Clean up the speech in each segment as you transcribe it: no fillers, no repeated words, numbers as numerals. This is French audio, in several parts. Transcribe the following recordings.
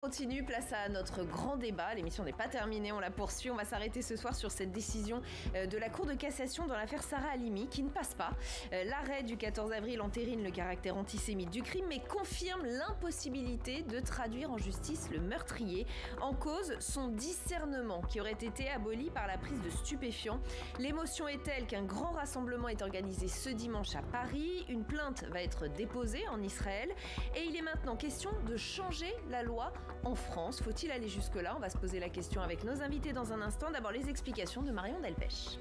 Continue, place à notre grand débat. L'émission n'est pas terminée, on la poursuit. On va s'arrêter ce soir sur cette décision de la Cour de cassation dans l'affaire Sarah Halimi qui ne passe pas. L'arrêt du 14 avril entérine le caractère antisémite du crime mais confirme l'impossibilité de traduire en justice le meurtrier. En cause, son discernement qui aurait été aboli par la prise de stupéfiants. L'émotion est telle qu'un grand rassemblement est organisé ce dimanche à Paris. Une plainte va être déposée en Israël et il est maintenant question de changer la loi en France. Faut-il aller jusque-là? On va se poser la question avec nos invités dans un instant. D'abord, les explications de Marion Delpech.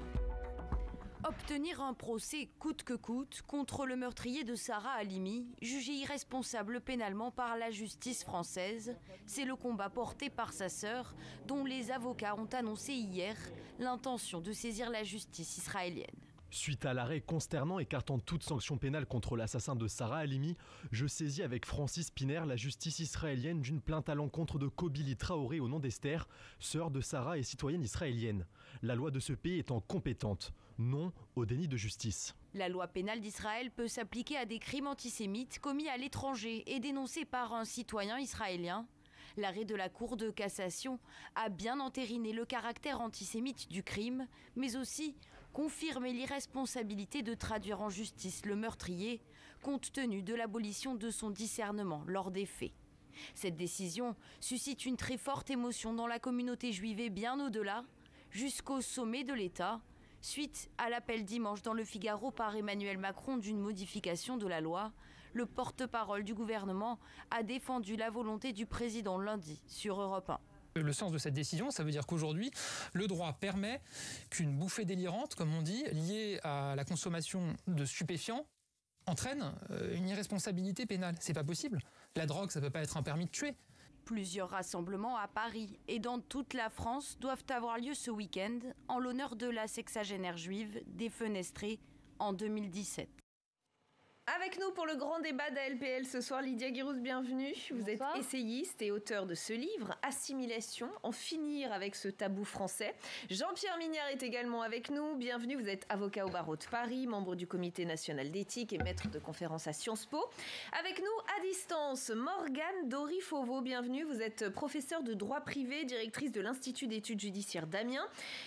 Obtenir un procès coûte que coûte contre le meurtrier de Sarah Halimi, jugé irresponsable pénalement par la justice française, c'est le combat porté par sa sœur, dont les avocats ont annoncé hier l'intention de saisir la justice israélienne. Suite à l'arrêt consternant écartant toute sanction pénale contre l'assassin de Sarah Halimi, je saisis avec Francis Piner la justice israélienne d'une plainte à l'encontre de Kobili Traoré au nom d'Esther, sœur de Sarah et citoyenne israélienne. La loi de ce pays étant compétente, non au déni de justice. La loi pénale d'Israël peut s'appliquer à des crimes antisémites commis à l'étranger et dénoncés par un citoyen israélien. L'arrêt de la Cour de cassation a bien entériné le caractère antisémite du crime, mais aussi confirmé l'irresponsabilité de traduire en justice le meurtrier, compte tenu de l'abolition de son discernement lors des faits. Cette décision suscite une très forte émotion dans la communauté juive et bien au-delà, jusqu'au sommet de l'État, suite à l'appel dimanche dans Le Figaro par Emmanuel Macron d'une modification de la loi. Le porte-parole du gouvernement a défendu la volonté du président lundi sur Europe 1. Le sens de cette décision, ça veut dire qu'aujourd'hui, le droit permet qu'une bouffée délirante, comme on dit, liée à la consommation de stupéfiants, entraîne une irresponsabilité pénale. C'est pas possible. La drogue, ça peut pas être un permis de tuer. Plusieurs rassemblements à Paris et dans toute la France doivent avoir lieu ce week-end en l'honneur de la sexagénaire juive défenestrée en 2017. Avec nous pour le grand débat d'ALPL ce soir, Lydia Guirous, bienvenue. Vous êtes essayiste et auteur de ce livre, Assimilation, en finir avec ce tabou français. Jean-Pierre Mignard est également avec nous. Bienvenue, vous êtes avocat au barreau de Paris, membre du comité national d'éthique et maître de conférences à Sciences Po. Avec nous, à distance, Morgane Dory-Fauveau, bienvenue. Vous êtes professeure de droit privé, directrice de l'Institut d'études judiciaires d'Amiens.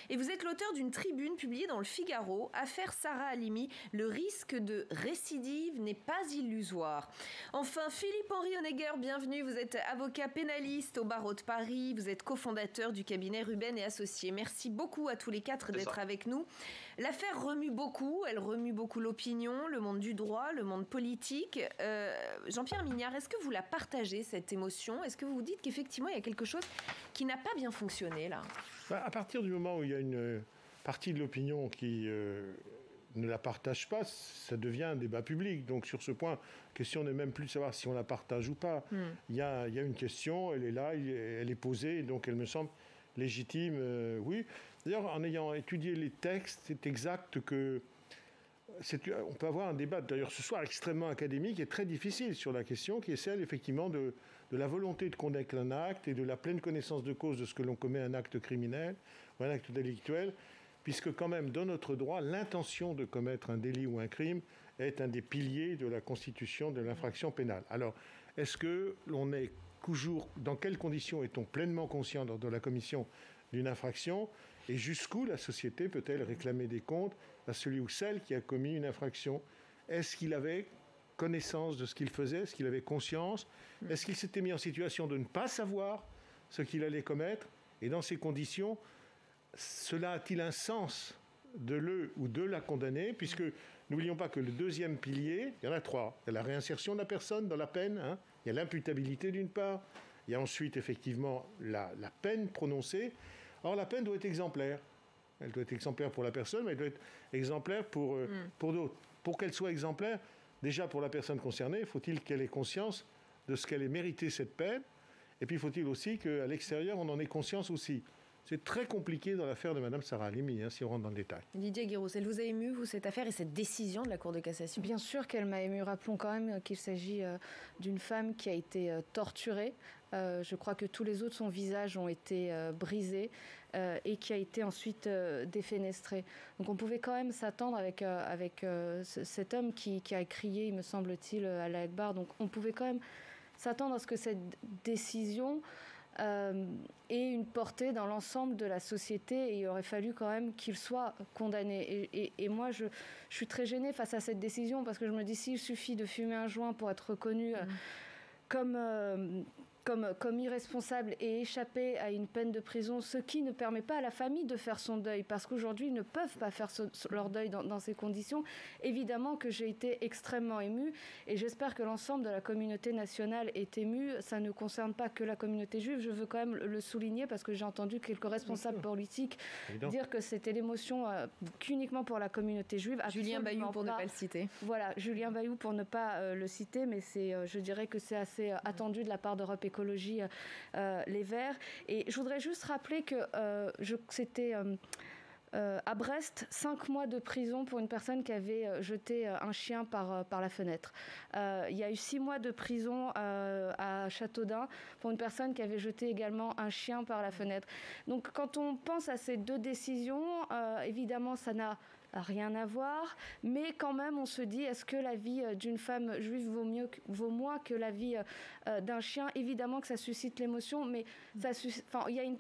Et vous êtes l'auteur d'une tribune publiée dans Le Figaro, Affaire Sarah Halimi, le risque de récidive n'est pas illusoire. Enfin, Philippe-Henri Honegger, bienvenue. Vous êtes avocat pénaliste au barreau de Paris. Vous êtes cofondateur du cabinet Ruben et Associés. Merci beaucoup à tous les quatre d'être avec nous. L'affaire remue beaucoup. Elle remue beaucoup l'opinion, le monde du droit, le monde politique. Jean-Pierre Mignard, est-ce que vous la partagez, cette émotion? Est-ce que vous vous dites qu'effectivement, il y a quelque chose qui n'a pas bien fonctionné, là? À partir du moment où il y a une partie de l'opinion qui ne la partage pas, ça devient un débat public. Donc sur ce point, la question n'est même plus de savoir si on la partage ou pas. Il y a une question, elle est là, elle est posée, donc elle me semble légitime, oui. D'ailleurs, en ayant étudié les textes, c'est exact que on peut avoir un débat, d'ailleurs ce soir extrêmement académique et très difficile sur la question qui est celle effectivement de la volonté de connaître un acte et de la pleine connaissance de cause de ce que l'on commet un acte criminel ou un acte délictuel, puisque quand même, dans notre droit, l'intention de commettre un délit ou un crime est un des piliers de la constitution de l'infraction pénale. Alors, est-ce que l'on est toujours, dans quelles conditions est-on pleinement conscient de la commission d'une infraction, et jusqu'où la société peut-elle réclamer des comptes à celui ou celle qui a commis une infraction? Est-ce qu'il avait connaissance de ce qu'il faisait? Est-ce qu'il avait conscience? Est-ce qu'il s'était mis en situation de ne pas savoir ce qu'il allait commettre? Et dans ces conditions, cela a-t-il un sens de le ou de la condamner? Puisque n'oublions pas que le deuxième pilier, il y en a trois. Il y a la réinsertion de la personne dans la peine, il y a l'imputabilité d'une part, il y a ensuite effectivement la peine prononcée. Or la peine doit être exemplaire. Elle doit être exemplaire pour la personne, mais elle doit être exemplaire pour d'autres. Pour qu'elle soit exemplaire, déjà pour la personne concernée, faut-il qu'elle ait conscience de ce qu'elle ait mérité cette peine, et puis faut-il aussi qu'à l'extérieur, on en ait conscience aussi. C'est très compliqué dans l'affaire de Mme Sarah Halimi, si on rentre dans le détail. Lydia Guirous, elle vous a ému, vous, cette affaire et cette décision de la Cour de cassation? Bien sûr qu'elle m'a ému. Rappelons quand même qu'il s'agit d'une femme qui a été torturée. Je crois que tous les os de son visage ont été brisés et qui a été ensuite défenestrée. Donc on pouvait quand même s'attendre avec cet homme qui a crié, il me semble-t-il, à Allah Akbar. Donc on pouvait quand même s'attendre à ce que cette décision ait une portée dans l'ensemble de la société, et il aurait fallu quand même qu'il soit condamné. Et moi, je suis très gênée face à cette décision, parce que je me dis, s'il suffit de fumer un joint pour être reconnu comme irresponsable et échapper à une peine de prison, ce qui ne permet pas à la famille de faire son deuil, parce qu'aujourd'hui, ils ne peuvent pas faire leur deuil dans ces conditions. Évidemment que j'ai été extrêmement émue, et j'espère que l'ensemble de la communauté nationale est émue. Ça ne concerne pas que la communauté juive, je veux quand même le souligner, parce que j'ai entendu quelques responsables politiques dire que c'était l'émotion qu'uniquement pour la communauté juive. Julien Bayou, pour ne pas le citer. Voilà, Julien Bayou, pour ne pas le citer, mais je dirais que c'est assez attendu de la part d'Europe Écologie Les Verts. Et je voudrais juste rappeler que c'était à Brest, 5 mois de prison pour une personne qui avait jeté un chien par la fenêtre. Il y a eu 6 mois de prison à Châteaudun pour une personne qui avait jeté également un chien par la fenêtre. Donc quand on pense à ces 2 décisions, évidemment ça n'a rien à voir, mais quand même on se dit, est-ce que la vie d'une femme juive vaut moins que la vie d'un chien? Évidemment que ça suscite l'émotion, mais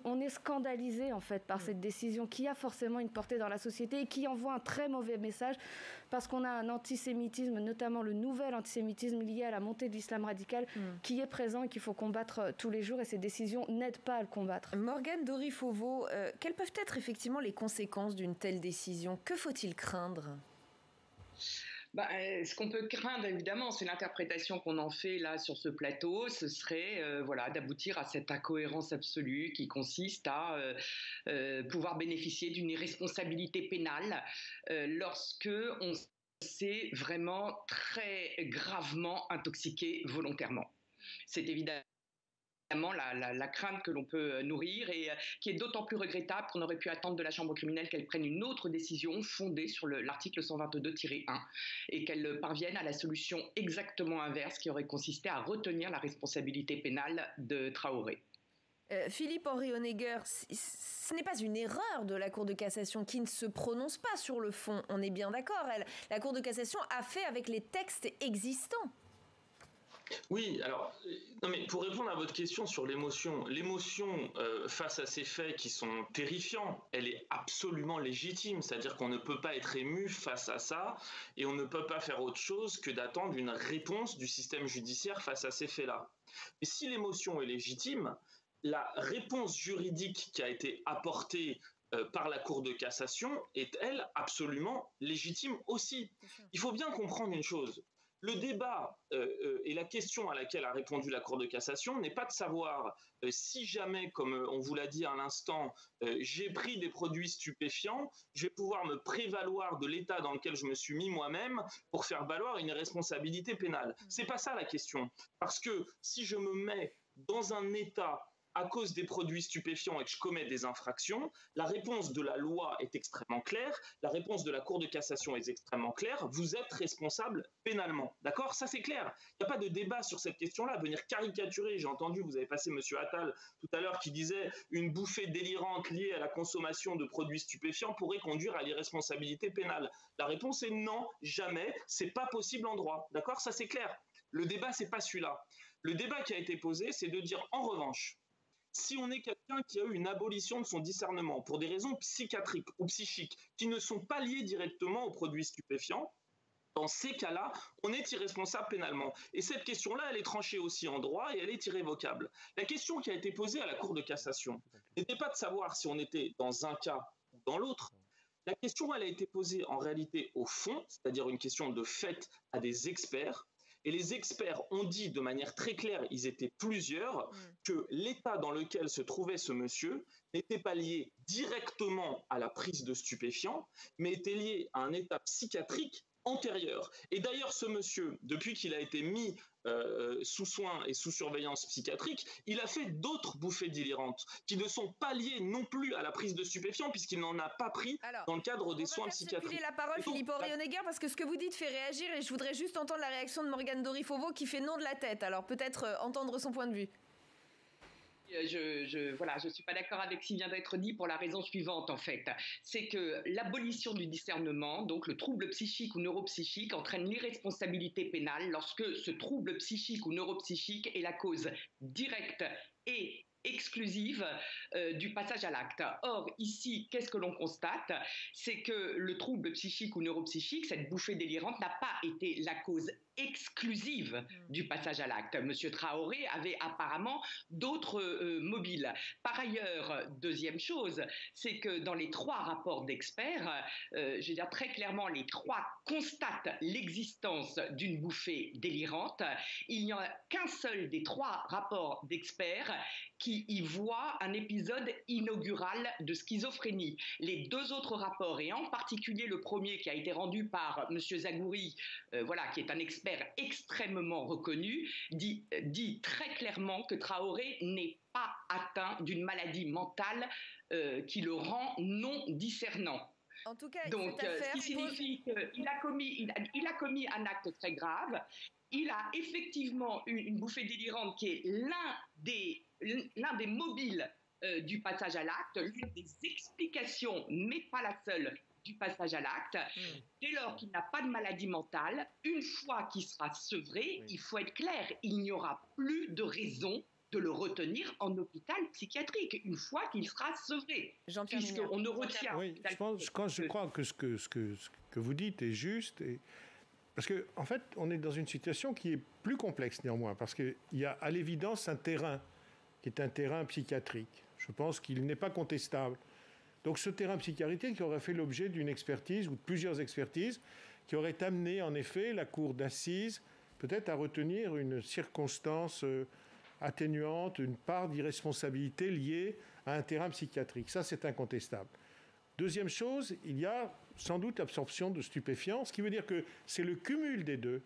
on est scandalisé en fait par cette décision qui a forcément une portée dans la société et qui envoie un très mauvais message, parce qu'on a un antisémitisme, notamment le nouvel antisémitisme lié à la montée de l'islam radical, qui est présent et qu'il faut combattre tous les jours, et ces décisions n'aident pas à le combattre. Morgane Dory-Fauveau, quelles peuvent être effectivement les conséquences d'une telle décision? Que faut-il craindre? Ce qu'on peut craindre, évidemment, c'est l'interprétation qu'on en fait là sur ce plateau. Ce serait d'aboutir à cette incohérence absolue qui consiste à pouvoir bénéficier d'une irresponsabilité pénale lorsque on s'est vraiment très gravement intoxiqué volontairement. C'est évidemment la crainte que l'on peut nourrir, et qui est d'autant plus regrettable qu'on aurait pu attendre de la Chambre criminelle qu'elle prenne une autre décision fondée sur l'article 122-1 et qu'elle parvienne à la solution exactement inverse, qui aurait consisté à retenir la responsabilité pénale de Traoré. Philippe-Henri Honegger, ce n'est pas une erreur de la Cour de cassation qui ne se prononce pas sur le fond, on est bien d'accord. La Cour de cassation a fait avec les textes existants. Oui, alors, non mais pour répondre à votre question sur l'émotion, face à ces faits qui sont terrifiants, elle est absolument légitime, c'est-à-dire qu'on ne peut pas être ému face à ça, et on ne peut pas faire autre chose que d'attendre une réponse du système judiciaire face à ces faits-là. Et si l'émotion est légitime, la réponse juridique qui a été apportée par la Cour de cassation est, elle, absolument légitime aussi. Il faut bien comprendre une chose. Le débat et la question à laquelle a répondu la Cour de cassation n'est pas de savoir si jamais, comme on vous l'a dit à l'instant, j'ai pris des produits stupéfiants, je vais pouvoir me prévaloir de l'état dans lequel je me suis mis moi-même pour faire valoir une responsabilité pénale. C'est pas ça la question. Parce que si je me mets dans un état à cause des produits stupéfiants et que je commets des infractions, la réponse de la loi est extrêmement claire, la réponse de la Cour de cassation est extrêmement claire, vous êtes responsable pénalement. D'accord ? Ça, c'est clair. Il n'y a pas de débat sur cette question-là. Venir caricaturer, j'ai entendu, vous avez passé M. Attal tout à l'heure qui disait une bouffée délirante liée à la consommation de produits stupéfiants pourrait conduire à l'irresponsabilité pénale. La réponse est non, jamais, c'est pas possible en droit. D'accord ? Ça, c'est clair. Le débat, c'est pas celui-là. Le débat qui a été posé, c'est de dire, en revanche, si on est quelqu'un qui a eu une abolition de son discernement pour des raisons psychiatriques ou psychiques qui ne sont pas liées directement aux produits stupéfiants, dans ces cas-là, on est irresponsable pénalement. Et cette question-là, elle est tranchée aussi en droit et elle est irrévocable. La question qui a été posée à la Cour de cassation n'était pas de savoir si on était dans un cas ou dans l'autre. La question, elle a été posée en réalité au fond, c'est-à-dire une question de fait à des experts. Et les experts ont dit de manière très claire, ils étaient plusieurs, que l'état dans lequel se trouvait ce monsieur n'était pas lié directement à la prise de stupéfiants, mais était lié à un état psychiatrique antérieur. Et d'ailleurs, ce monsieur, depuis qu'il a été mis sous soins et sous surveillance psychiatrique, il a fait d'autres bouffées délirantes qui ne sont pas liées non plus à la prise de stupéfiants puisqu'il n'en a pas pris dans le cadre des soins psychiatriques. La parole, Philippe-Henri Honegger, parce que ce que vous dites fait réagir et je voudrais juste entendre la réaction de Morgane Dory-Fauveau qui fait non de la tête. Alors peut-être entendre son point de vue. Je suis pas d'accord avec ce qui vient d'être dit pour la raison suivante, en fait. C'est que l'abolition du discernement, donc le trouble psychique ou neuropsychique, entraîne l'irresponsabilité pénale lorsque ce trouble psychique ou neuropsychique est la cause directe et exclusive du passage à l'acte. Or, ici, qu'est-ce que l'on constate? C'est que le trouble psychique ou neuropsychique, cette bouffée délirante, n'a pas été la cause exclusive du passage à l'acte. Monsieur Traoré avait apparemment d'autres mobiles. Par ailleurs, deuxième chose, c'est que dans les 3 rapports d'experts, je veux dire très clairement, les 3 constatent l'existence d'une bouffée délirante. Il n'y en a qu'un seul des 3 rapports d'experts qui y voit un épisode inaugural de schizophrénie. Les 2 autres rapports, et en particulier le premier qui a été rendu par monsieur Zagouri, qui est un expert extrêmement reconnu, dit très clairement que Traoré n'est pas atteint d'une maladie mentale qui le rend non discernant. En tout cas, donc, ce qui signifie qu'il a commis un acte très grave. Il a effectivement eu une bouffée délirante qui est l'un des mobiles du passage à l'acte, l'une des explications, mais pas la seule, du passage à l'acte. Dès lors qu'il n'a pas de maladie mentale, une fois qu'il sera sevré, il faut être clair, il n'y aura plus de raison de le retenir en hôpital psychiatrique une fois qu'il sera sevré. Puisqu'on ne retient... Oui, je crois que ce que vous dites est juste. Parce qu'en fait, on est dans une situation qui est plus complexe néanmoins, parce qu'il y a à l'évidence un terrain qui est un terrain psychiatrique. Je pense qu'il n'est pas contestable. Donc ce terrain psychiatrique aurait fait l'objet d'une expertise ou de plusieurs expertises qui auraient amené en effet la cour d'assises peut-être à retenir une circonstance atténuante, une part d'irresponsabilité liée à un terrain psychiatrique. Ça, c'est incontestable. Deuxième chose, il y a sans doute absorption de stupéfiants, ce qui veut dire que c'est le cumul des 2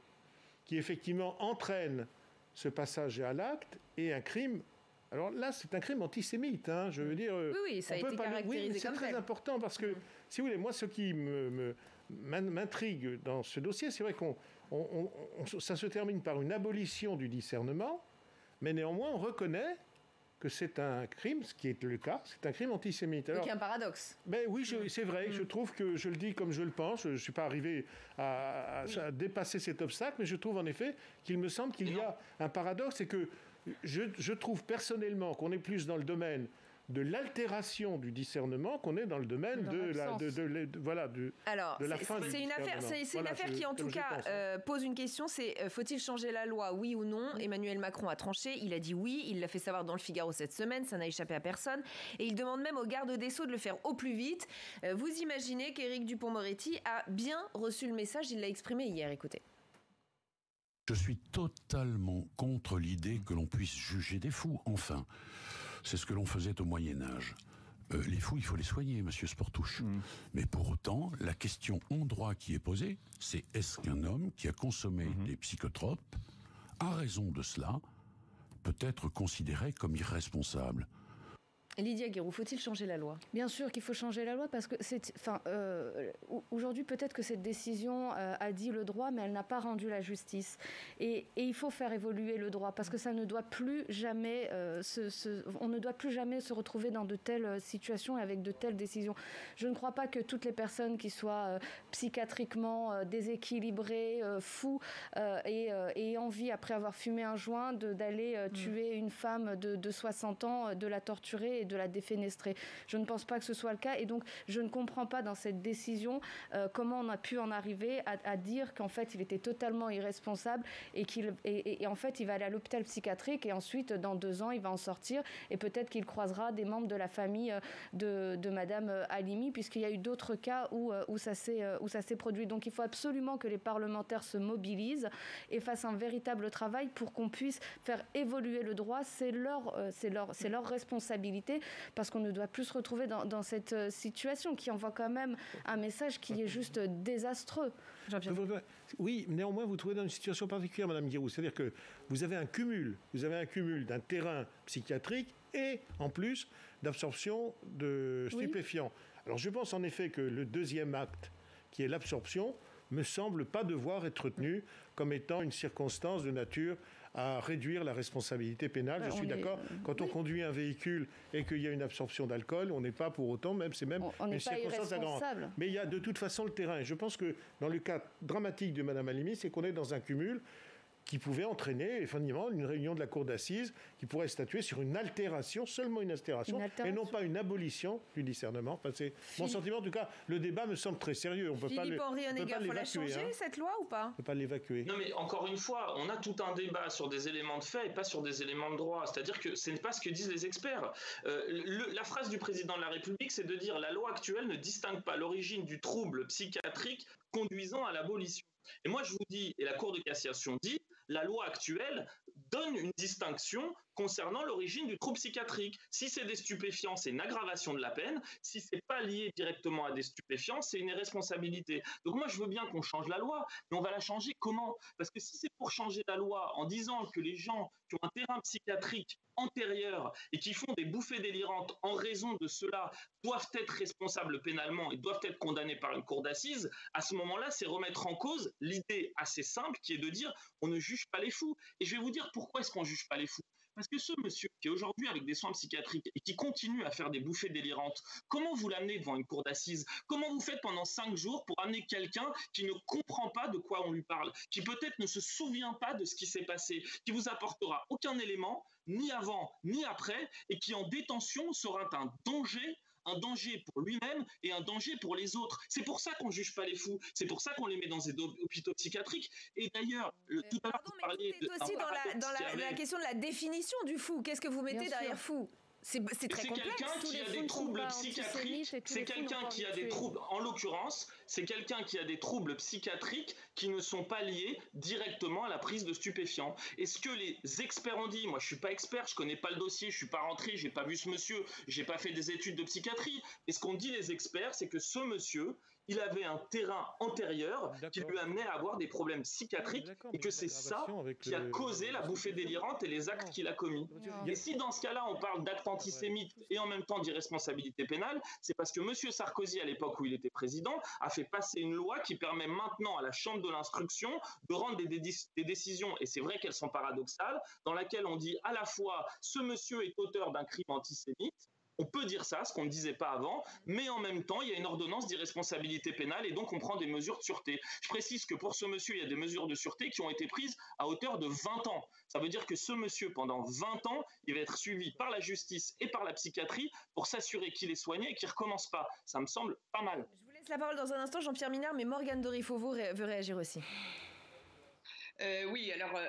qui effectivement entraîne ce passage à l'acte et un crime. Alors là, c'est un crime antisémite, hein, je veux dire... Oui, ça a été caractérisé comme tel. C'est très important parce que, si vous voulez, moi, ce qui m'intrigue dans ce dossier, c'est vrai ça se termine par une abolition du discernement, mais néanmoins, on reconnaît que c'est un crime, ce qui est le cas, c'est un crime antisémite. Alors, c'est un paradoxe. Ben oui, c'est vrai, je trouve que je le dis comme je le pense, je ne suis pas arrivé à dépasser cet obstacle, mais je trouve en effet qu'il me semble qu'il y a un paradoxe et que je trouve personnellement qu'on est plus dans le domaine de l'altération du discernement qu'on est dans le domaine de la fin du discernement. C'est une affaire qui, en tout cas, pose une question, c'est faut-il changer la loi, oui ou non? Emmanuel Macron a tranché, il a dit oui, il l'a fait savoir dans le Figaro cette semaine, ça n'a échappé à personne, et il demande même au garde des Sceaux de le faire au plus vite. Vous imaginez qu'Éric Dupond-Moretti a bien reçu le message, il l'a exprimé hier, écoutez. Je suis totalement contre l'idée que l'on puisse juger des fous, enfin. C'est ce que l'on faisait au Moyen-Âge. Les fous, il faut les soigner, monsieur Sportouche. Mais pour autant, la question en droit qui est posée, c'est est-ce qu'un homme qui a consommé des psychotropes, à raison de cela, peut être considéré comme irresponsable ? Lydia Guérou, faut-il changer la loi? Bien sûr qu'il faut changer la loi parce que aujourd'hui peut-être que cette décision a dit le droit mais elle n'a pas rendu la justice et il faut faire évoluer le droit parce que ça ne doit plus jamais on ne doit plus jamais se retrouver dans de telles situations et avec de telles décisions. Je ne crois pas que toutes les personnes qui soient psychiatriquement déséquilibrées, fous et aient envie après avoir fumé un joint d'aller tuer une femme de 60 ans, de la torturer et de la défenestrer. Je ne pense pas que ce soit le cas et donc je ne comprends pas dans cette décision comment on a pu en arriver à dire qu'en fait il était totalement irresponsable et en fait il va aller à l'hôpital psychiatrique et ensuite dans 2 ans il va en sortir et peut-être qu'il croisera des membres de la famille de Madame Halimi puisqu'il y a eu d'autres cas où ça s'est produit. Donc il faut absolument que les parlementaires se mobilisent et fassent un véritable travail pour qu'on puisse faire évoluer le droit. C'est leur responsabilité parce qu'on ne doit plus se retrouver dans cette situation qui envoie quand même un message qui est juste désastreux. Oui, néanmoins, vous trouvez dans une situation particulière, Madame Guérou. C'est-à-dire que vous avez un cumul d'un terrain psychiatrique et, en plus, d'absorption de stupéfiants. Alors, je pense en effet que le deuxième acte, qui est l'absorption, me semble pas devoir être retenu comme étant une circonstance de nature à réduire la responsabilité pénale. Je suis d'accord. Quand on conduit un véhicule et qu'il y a une absorption d'alcool, on n'est pas pour autant, même c'est même une circonstance aggravante. Mais il y a de toute façon le terrain. Et je pense que dans le cas dramatique de Mme Halimi, c'est qu'on est dans un cumul qui pouvait entraîner effectivement une réunion de la cour d'assises qui pourrait statuer sur une altération, seulement une altération, et non pas une abolition du discernement. Enfin, c'est mon sentiment. En tout cas, le débat me semble très sérieux. On peut pas Philippe-Henri Honegger, il faut la changer, cette loi, ou pas ? On ne peut pas l'évacuer. Non, mais encore une fois, on a tout un débat sur des éléments de fait et pas sur des éléments de droit. C'est-à-dire que ce n'est pas ce que disent les experts. La phrase du président de la République, c'est de dire « la loi actuelle ne distingue pas l'origine du trouble psychiatrique conduisant à l'abolition ». Et moi, je vous dis, et la Cour de cassation dit, la loi actuelle donne une distinction concernant l'origine du trouble psychiatrique. Si c'est des stupéfiants, c'est une aggravation de la peine. Si c'est pas lié directement à des stupéfiants, c'est une irresponsabilité. Donc moi, je veux bien qu'on change la loi, mais on va la changer comment ? Parce que si c'est pour changer la loi en disant que les gens qui ont un terrain psychiatrique antérieur et qui font des bouffées délirantes en raison de cela doivent être responsables pénalement et doivent être condamnés par une cour d'assises, à ce moment-là, c'est remettre en cause l'idée assez simple qui est de dire on ne juge pas les fous. Et je vais vous dire pourquoi est-ce qu'on ne juge pas les fous. Parce que ce monsieur qui est aujourd'hui avec des soins psychiatriques et qui continue à faire des bouffées délirantes, comment vous l'amenez devant une cour d'assises ? Comment vous faites pendant 5 jours pour amener quelqu'un qui ne comprend pas de quoi on lui parle, qui peut-être ne se souvient pas de ce qui s'est passé, qui vous apportera aucun élément, ni avant ni après, et qui en détention sera un danger pour lui-même et un danger pour les autres. C'est pour ça qu'on ne juge pas les fous, c'est pour ça qu'on les met dans des hôpitaux psychiatriques. Et d'ailleurs, tout à l'heure, vous parliez aussi dans la question de la définition du fou. Qu'est-ce que vous mettez derrière fou ? C'est très complexe. C'est quelqu'un qui a des troubles psychiatriques. C'est quelqu'un qui a des troubles. En l'occurrence, c'est quelqu'un qui a des troubles psychiatriques qui ne sont pas liés directement à la prise de stupéfiants. Et ce que les experts ont dit, moi je suis pas expert, je connais pas le dossier, je suis pas rentré, j'ai pas vu ce monsieur, j'ai pas fait des études de psychiatrie. Et ce qu'ont dit les experts, c'est que ce monsieur, il avait un terrain antérieur qui lui amenait à avoir des problèmes psychiatriques et que c'est ça qui a causé la bouffée délirante et les actes qu'il a commis. Et si dans ce cas-là, on parle d'actes antisémites et en même temps d'irresponsabilité pénale, c'est parce que M. Sarkozy, à l'époque où il était président, a fait passer une loi qui permet maintenant à la Chambre de l'instruction de rendre des décisions, et c'est vrai qu'elles sont paradoxales, dans laquelle on dit à la fois ce monsieur est auteur d'un crime antisémite. On peut dire ça, ce qu'on ne disait pas avant, mais en même temps, il y a une ordonnance d'irresponsabilité pénale et donc on prend des mesures de sûreté. Je précise que pour ce monsieur, il y a des mesures de sûreté qui ont été prises à hauteur de 20 ans. Ça veut dire que ce monsieur, pendant 20 ans, il va être suivi par la justice et par la psychiatrie pour s'assurer qu'il est soigné et qu'il ne recommence pas. Ça me semble pas mal. Je vous laisse la parole dans un instant, Jean-Pierre Minard, mais Morgane Dorifaux veut réagir aussi. Oui, alors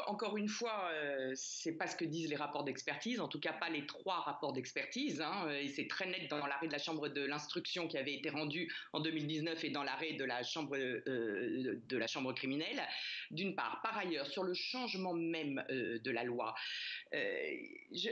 encore une fois, c'est pas ce que disent les rapports d'expertise, en tout cas pas les 3 rapports d'expertise, et c'est très net dans l'arrêt de la Chambre de l'instruction qui avait été rendu en 2019 et dans l'arrêt de la Chambre criminelle. D'une part. Par ailleurs, sur le changement même de la loi,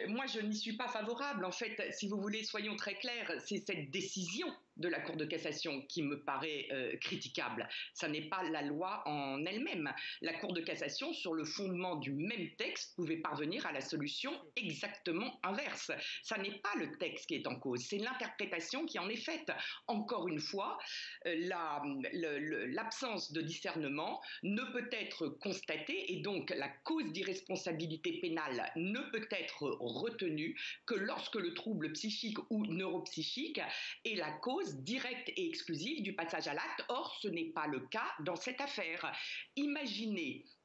moi je n'y suis pas favorable. En fait, si vous voulez, soyons très clairs, c'est cette décision de la Cour de cassation qui me paraît critiquable. Ça n'est pas la loi en elle-même. La Cour de cassation, sur le fondement du même texte, pouvait parvenir à la solution exactement inverse. Ça n'est pas le texte qui est en cause, c'est l'interprétation qui en est faite. Encore une fois, l'absence de discernement ne peut être constatée et donc la cause d'irresponsabilité pénale ne peut être retenue que lorsque le trouble psychique ou neuropsychique est la cause directe et exclusive du passage à l'acte. Or, ce n'est pas le cas dans cette affaire. Imaginez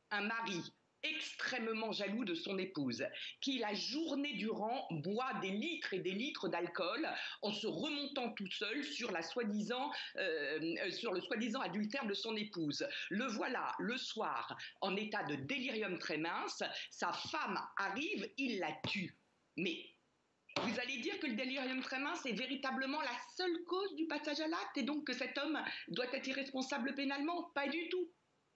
un mari extrêmement jaloux de son épouse, qui la journée durant boit des litres et des litres d'alcool en se remontant tout seul sur le soi-disant adultère de son épouse. Le voilà le soir en état de délirium très mince, sa femme arrive, il la tue. Mais vous allez dire que le délirium très mince est véritablement la seule cause du passage à l'acte et donc que cet homme doit être irresponsable pénalement? Pas du tout.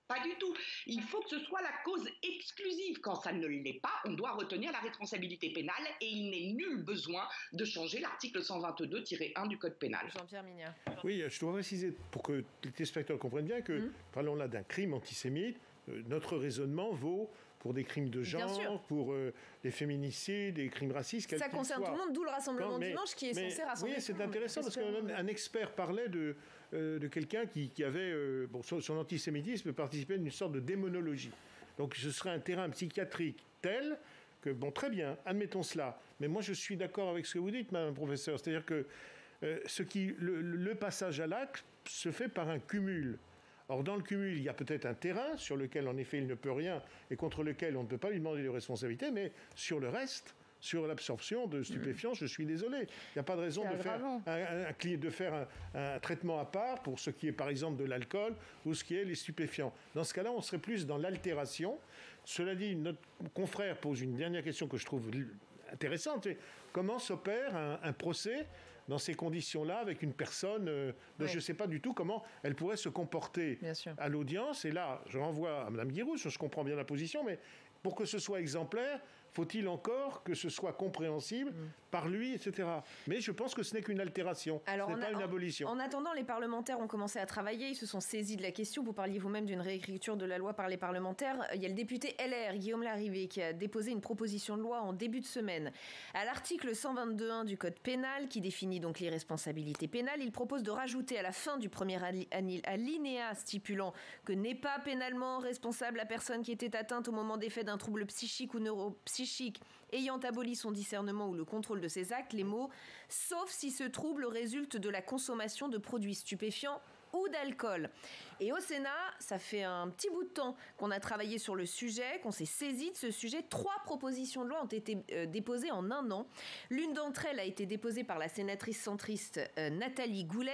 Pas du tout. Il faut que ce soit la cause exclusive. Quand ça ne l'est pas, on doit retenir la responsabilité pénale et il n'est nul besoin de changer l'article 122-1 du Code pénal. Jean-Pierre Minard. Oui, je dois préciser pour que les téléspectateurs comprennent bien que, parlons là d'un crime antisémite, notre raisonnement vaut pour des crimes de genre, pour des féminicides, des crimes racistes. Ça concerne tout le monde, d'où le rassemblement dimanche qui est censé rassembler. Oui, c'est intéressant parce qu'un expert parlait de quelqu'un qui avait, son antisémitisme participait à une sorte de démonologie. Donc ce serait un terrain psychiatrique tel que, bon, très bien, admettons cela. Mais moi, je suis d'accord avec ce que vous dites, Madame la professeure. C'est-à-dire que le passage à l'acte se fait par un cumul. Or, dans le cumul, il y a peut-être un terrain sur lequel, en effet, il ne peut rien et contre lequel on ne peut pas lui demander de responsabilité, mais sur le reste, sur l'absorption de stupéfiants, je suis désolé. Il n'y a pas de raison de faire un traitement à part pour ce qui est, par exemple, de l'alcool ou ce qui est les stupéfiants. Dans ce cas-là, on serait plus dans l'altération. Cela dit, notre confrère pose une dernière question que je trouve intéressante. Comment s'opère un procès dans ces conditions-là, avec une personne dont je ne sais pas du tout comment elle pourrait se comporter à l'audience. Et là, je renvoie à Mme Guirouz, je comprends bien la position, mais pour que ce soit exemplaire, faut-il encore que ce soit compréhensible par lui, etc. Mais je pense que ce n'est qu'une altération, ce n'est pas une abolition. En attendant, les parlementaires ont commencé à travailler, ils se sont saisis de la question. Vous parliez vous-même d'une réécriture de la loi par les parlementaires. Il y a le député LR, Guillaume Larrivé, qui a déposé une proposition de loi en début de semaine. À l'article 122.1 du Code pénal, qui définit donc l'irresponsabilité pénale, il propose de rajouter à la fin du premier alinéa stipulant que n'est pas pénalement responsable la personne qui était atteinte au moment des faits d'un trouble psychique ou neuropsychique ayant aboli son discernement ou le contrôle de ses actes, les mots « sauf si ce trouble résulte de la consommation de produits stupéfiants ou d'alcool ». Et au Sénat, ça fait un petit bout de temps qu'on a travaillé sur le sujet, qu'on s'est saisi de ce sujet. 3 propositions de loi ont été déposées en 1 an. L'une d'entre elles a été déposée par la sénatrice centriste Nathalie Goulet.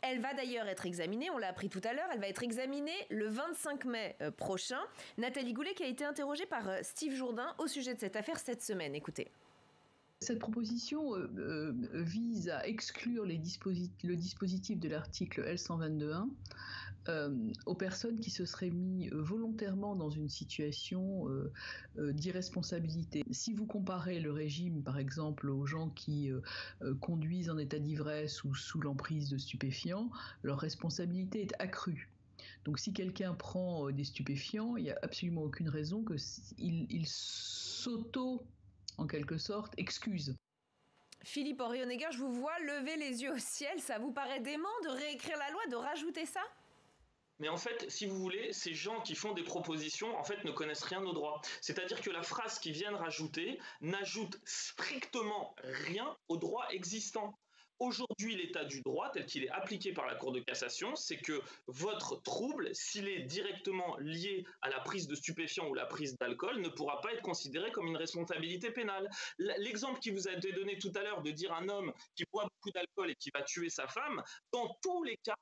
Elle va d'ailleurs être examinée, on l'a appris tout à l'heure, elle va être examinée le 25 mai prochain. Nathalie Goulet qui a été interrogée par Steve Jourdain au sujet de cette affaire cette semaine. Écoutez. Cette proposition vise à exclure le dispositif de l'article L122.1 aux personnes qui se seraient mis volontairement dans une situation d'irresponsabilité. Si vous comparez le régime, par exemple, aux gens qui conduisent en état d'ivresse ou sous l'emprise de stupéfiants, leur responsabilité est accrue. Donc si quelqu'un prend des stupéfiants, il n'y a absolument aucune raison qu'il s'auto, en quelque sorte, excuse. Philippe Henri-Honegger, je vous vois lever les yeux au ciel. Ça vous paraît dément de réécrire la loi, de rajouter ça ? Mais en fait, si vous voulez, ces gens qui font des propositions, en fait, ne connaissent rien au droit. C'est-à-dire que la phrase qu'ils viennent rajouter n'ajoute strictement rien au droit existant. Aujourd'hui, l'état du droit, tel qu'il est appliqué par la Cour de cassation, c'est que votre trouble, s'il est directement lié à la prise de stupéfiants ou la prise d'alcool, ne pourra pas être considéré comme une responsabilité pénale. L'exemple qui vous a été donné tout à l'heure de dire un homme qui boit beaucoup d'alcool et qui va tuer sa femme, dans tous les cas,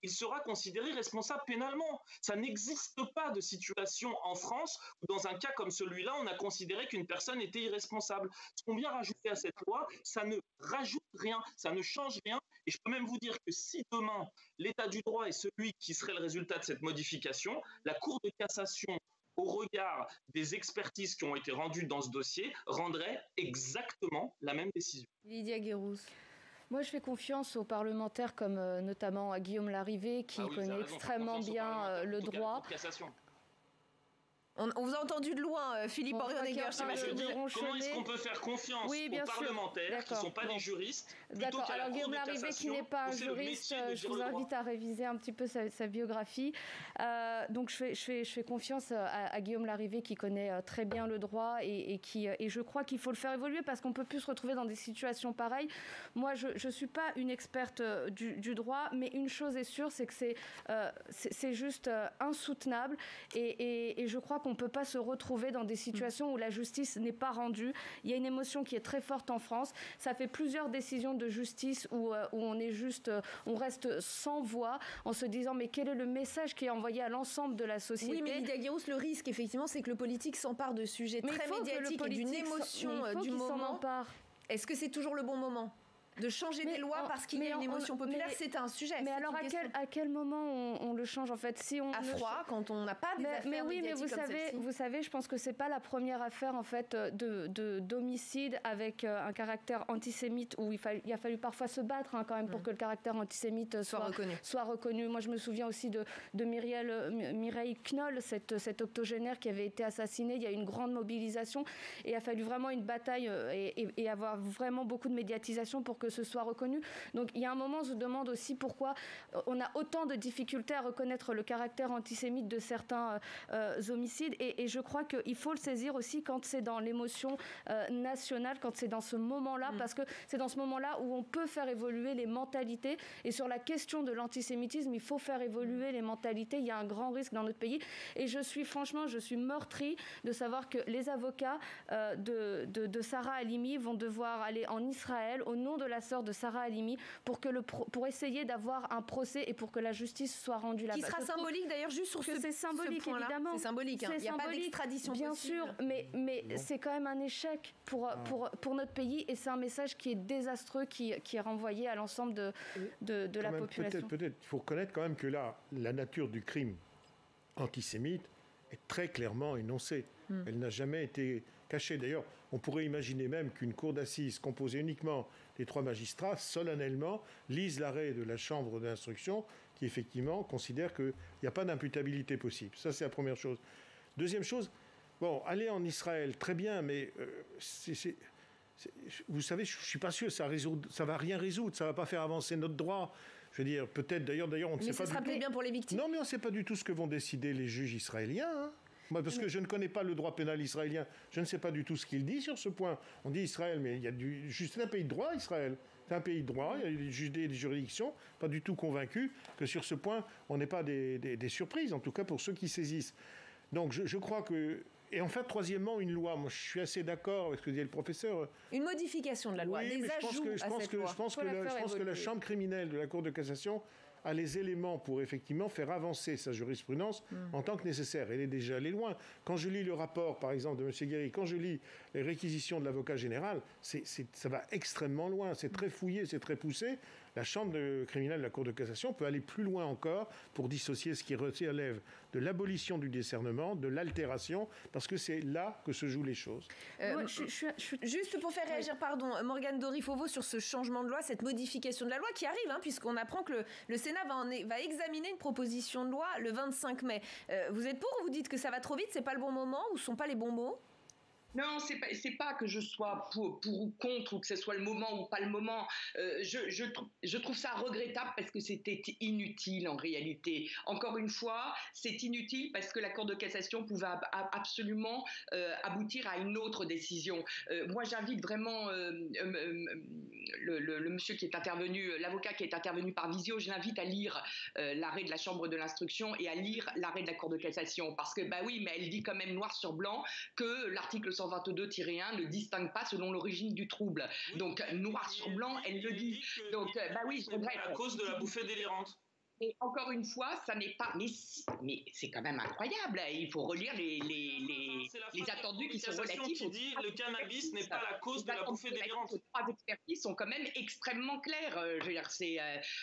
il sera considéré responsable pénalement. Ça n'existe pas de situation en France où, dans un cas comme celui-là, on a considéré qu'une personne était irresponsable. Ce qu'on vient rajouter à cette loi, ça ne rajoute rien, ça ne change rien. Et je peux même vous dire que si demain, l'état du droit est celui qui serait le résultat de cette modification, la Cour de cassation, au regard des expertises qui ont été rendues dans ce dossier, rendrait exactement la même décision. Lydia Guirouz. Moi, je fais confiance aux parlementaires comme notamment à Guillaume Larrivé qui connaît extrêmement bien le droit. On vous a entendu de loin, Philippe Henri-Honegger. Comment est-ce qu'on peut faire confiance aux parlementaires qui ne sont pas des juristes plutôt qu'à la Cour de Guillaume Larrivé, qui n'est pas un juriste, je vous invite à réviser un petit peu sa biographie. Donc je fais confiance à Guillaume Larrivé qui connaît très bien le droit et je crois qu'il faut le faire évoluer parce qu'on ne peut plus se retrouver dans des situations pareilles. Moi, je ne suis pas une experte du droit, mais une chose est sûre, c'est que c'est juste insoutenable et je crois qu'on ne peut pas se retrouver dans des situations où la justice n'est pas rendue. Il y a une émotion qui est très forte en France. Ça fait plusieurs décisions de justice où on reste sans voix en se disant mais quel est le message qui est envoyé à l'ensemble de la société. Oui, mais Lydia Guirouz, le risque effectivement c'est que le politique s'empare de sujets très médiatiques et d'une émotion du moment. Est-ce que c'est toujours le bon moment ? De changer des lois parce qu'il y a une émotion populaire, c'est un sujet. Mais alors à quel moment on le change en fait si on à froid, quand on n'a pas des affaires médiatiques comme celle-ci. Vous savez, je pense que c'est pas la première affaire en fait d'homicide avec un caractère antisémite où il a fallu parfois se battre quand même pour que le caractère antisémite soit reconnu. Moi, je me souviens aussi de Mireille Knoll, cette octogénaire qui avait été assassinée. Il y a eu une grande mobilisation et il a fallu vraiment une bataille et avoir vraiment beaucoup de médiatisation pour que que ce soit reconnu. Donc il y a un moment, je demande aussi pourquoi on a autant de difficultés à reconnaître le caractère antisémite de certains homicides. Et je crois qu'il faut le saisir aussi quand c'est dans l'émotion nationale, quand c'est dans ce moment-là, parce que c'est dans ce moment-là où on peut faire évoluer les mentalités. Et sur la question de l'antisémitisme, il faut faire évoluer les mentalités. Il y a un grand risque dans notre pays. Et je suis meurtrie de savoir que les avocats de Sarah Halimi vont devoir aller en Israël au nom de la sœur de Sarah Halimi pour essayer d'avoir un procès et pour que la justice soit rendue là-bas. Qui sera symbolique d'ailleurs juste sur c'est symbolique, ce point-là. Évidemment. C'est symbolique. Il n'y a pas d'extradition bien possible. sûr, mais c'est quand même un échec pour notre pays et c'est un message qui est désastreux, qui est renvoyé à l'ensemble de la population. Peut-être, il faut reconnaître quand même que là, la nature du crime antisémite est très clairement énoncée. Elle n'a jamais été cachée. D'ailleurs, on pourrait imaginer même qu'une cour d'assises composée uniquement des 3 magistrats, solennellement, lise l'arrêt de la chambre d'instruction qui, effectivement, considère qu'il n'y a pas d'imputabilité possible. Ça, c'est la première chose. Deuxième chose, bon, aller en Israël, très bien, mais vous savez, je ne suis pas sûr, ça ne va rien résoudre, ça ne va pas faire avancer notre droit. Je veux dire, peut-être, d'ailleurs, on ne sait pas du tout... Mais ce sera peut-être bien pour les victimes. Non, mais on ne sait pas du tout ce que vont décider les juges israéliens, hein. Parce que je ne connais pas le droit pénal israélien, je ne sais pas du tout ce qu'il dit sur ce point. On dit Israël, mais il y a c'est un pays de droit, Israël. C'est un pays de droit, il y a des juridictions, pas du tout convaincus que sur ce point, on n'ait pas des surprises, en tout cas pour ceux qui saisissent. Donc je crois que... Et en fait, troisièmement, une loi. Moi, je suis assez d'accord avec ce que disait le professeur. Une modification de la loi, des ajouts à cette loi. Je pense que la chambre criminelle de la Cour de cassation a les éléments pour effectivement faire avancer sa jurisprudence en tant que nécessaire. Elle est déjà allée loin. Quand je lis le rapport, par exemple, de M. Guéry, quand je lis les réquisitions de l'avocat général, ça va extrêmement loin. C'est très fouillé, c'est très poussé. La chambre criminelle de la Cour de cassation peut aller plus loin encore pour dissocier ce qui relève de l'abolition du discernement, de l'altération, parce que c'est là que se jouent les choses. Juste pour faire réagir, Morgane Dory-Fauveau, sur ce changement de loi, cette modification de la loi qui arrive, puisqu'on apprend que le Sénat va examiner une proposition de loi le 25 mai. Vous êtes pour ou vous dites que ça va trop vite, c'est pas le bon moment ou ce sont pas les bons mots ? Non, c'est pas que je sois pour ou contre ou que ce soit le moment ou pas le moment. Je trouve ça regrettable parce que c'était inutile en réalité. Encore une fois, c'est inutile parce que la Cour de cassation pouvait absolument aboutir à une autre décision. Moi, j'invite vraiment le monsieur qui est intervenu, l'avocat qui est intervenu par visio, je l'invite à lire l'arrêt de la Chambre de l'instruction et à lire l'arrêt de la Cour de cassation parce que, oui, mais elle dit quand même noir sur blanc que l'article 122-1 ne distingue pas selon l'origine du trouble. Oui, donc, noir sur blanc, elle le dit. Donc, oui, je regrette. À cause de la bouffée délirante. Et encore une fois, ça n'est pas... Mais c'est quand même incroyable. Il faut relire les attendus qui sont relatifs... qui dit le cannabis n'est pas la cause de la bouffée délirante. Les 3 expertises sont quand même extrêmement claires. Je veux dire,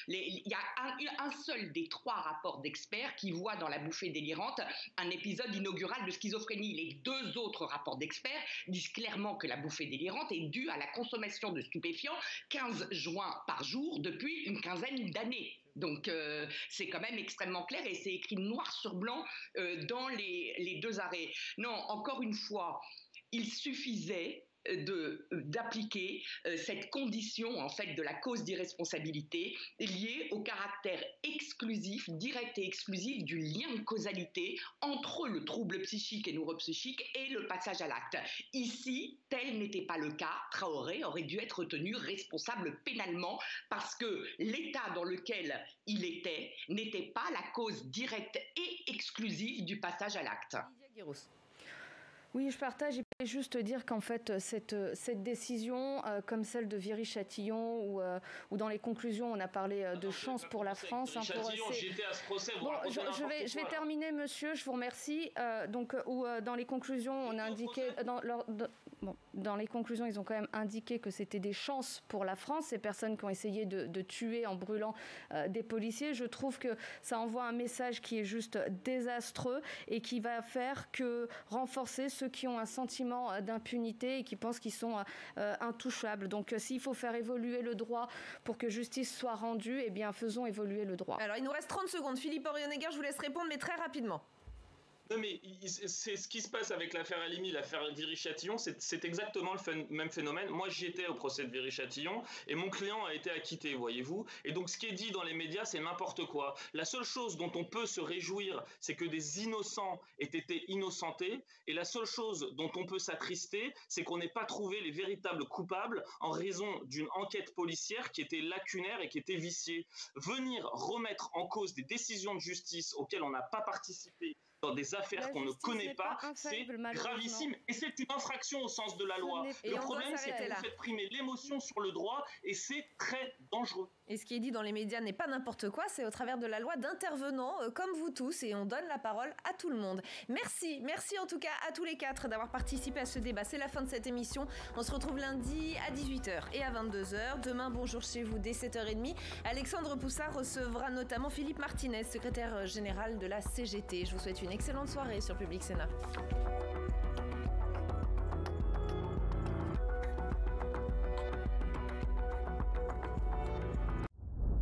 il y a un seul des 3 rapports d'experts qui voit dans la bouffée délirante un épisode inaugural de schizophrénie. Les 2 autres rapports d'experts disent clairement que la bouffée délirante est due à la consommation de stupéfiants 15 joints par jour depuis une quinzaine d'années. Donc, c'est quand même extrêmement clair et c'est écrit noir sur blanc dans les 2 arrêts. Non, encore une fois, il suffisait d'appliquer cette condition en fait de la cause d'irresponsabilité liée au caractère exclusif, direct et exclusif du lien de causalité entre le trouble psychique et neuropsychique et le passage à l'acte. Ici, tel n'était pas le cas. Traoré aurait dû être tenu responsable pénalement parce que l'état dans lequel il était n'était pas la cause directe et exclusive du passage à l'acte. Oui, je partage. Je vais juste dire qu'en fait, cette décision, comme celle de Viry-Châtillon, où dans les conclusions, on a parlé de chance pour la France. J'étais à ce procès. Je vais terminer, monsieur, je vous remercie. Où dans les conclusions, on a indiqué... Dans les conclusions, ils ont quand même indiqué que c'était des chances pour la France, ces personnes qui ont essayé de tuer en brûlant des policiers. Je trouve que ça envoie un message qui est juste désastreux et qui va faire que renforcer ceux qui ont un sentiment d'impunité et qui pensent qu'ils sont intouchables. Donc s'il faut faire évoluer le droit pour que justice soit rendue, eh bien faisons évoluer le droit. Alors il nous reste 30 secondes. Philippe Orionegger, je vous laisse répondre, mais très rapidement. Non mais c'est ce qui se passe avec l'affaire Halimi, l'affaire Viry-Châtillon, c'est exactement le même phénomène. Moi j'y étais au procès de Viry-Châtillon et mon client a été acquitté, voyez-vous. Et donc ce qui est dit dans les médias, c'est n'importe quoi. La seule chose dont on peut se réjouir, c'est que des innocents aient été innocentés. Et la seule chose dont on peut s'attrister, c'est qu'on n'ait pas trouvé les véritables coupables en raison d'une enquête policière qui était lacunaire et qui était viciée. Venir remettre en cause des décisions de justice auxquelles on n'a pas participé, dans des affaires qu'on ne connaît pas, c'est gravissime. Et c'est une infraction au sens de la loi. Le problème, c'est que vous faites primer l'émotion sur le droit et c'est très dangereux. Et ce qui est dit dans les médias n'est pas n'importe quoi, c'est au travers de la loi d'intervenants comme vous tous, et on donne la parole à tout le monde. Merci en tout cas à tous les 4 d'avoir participé à ce débat. C'est la fin de cette émission. On se retrouve lundi à 18h et à 22h. Demain, bonjour chez vous dès 7h30. Alexandre Poussard recevra notamment Philippe Martinez, secrétaire général de la CGT. Je vous souhaite une excellente soirée sur Public Sénat.